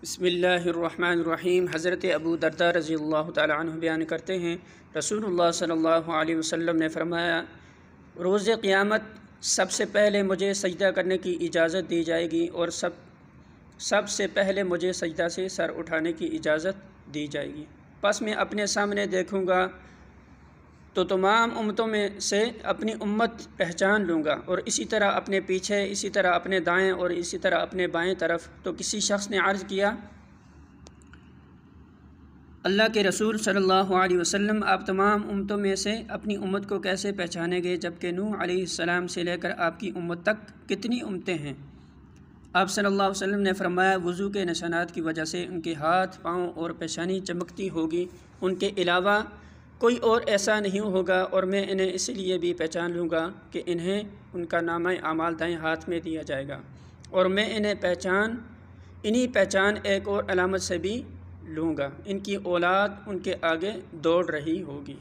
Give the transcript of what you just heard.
بسم اللہ الرحمن الرحیم۔ حضرت ابو درداء رضی اللہ تعالی عنہ بیان کرتے ہیں، رسول اللہ صلی اللہ علیہ وسلم نے فرمایا، روز قیامت سب سے پہلے مجھے سجدہ کرنے کی اجازت دی جائے گی اور سب سے پہلے مجھے سجدہ سے سر اٹھانے کی اجازت دی جائے گی۔ پس میں اپنے سامنے دیکھوں گا تو تمام امتوں میں سے اپنی امت پہچان لوں گا، اور اسی طرح اپنے پیچھے، اسی طرح اپنے دائیں اور اسی طرح اپنے بائیں طرف۔ تو کسی شخص نے عرض کیا، اللہ کے رسول صلی اللہ علیہ وسلم، آپ تمام امتوں میں سے اپنی امت کو کیسے پہچانیں گے، جبکہ نوح علیہ السلام سے لے کر آپ کی امت تک کتنی امتیں ہیں؟ آپ صلی اللہ علیہ وسلم نے فرمایا، وضو کے نشانات کی وجہ سے ان کے ہاتھ، پاؤں اور پیشانی چمکتی ہوگی، ان کے علاوہ کوئی اور ایسا نہیں ہوگا، اور میں انہیں اس لیے بھی پہچان لوں گا کہ انہیں ان کا نامہ اعمال دائیں ہاتھ میں دیا جائے گا، اور میں انہیں پہچان ایک اور علامت سے بھی لوں گا، ان کی اولاد ان کے آگے دوڑ رہی ہوگی۔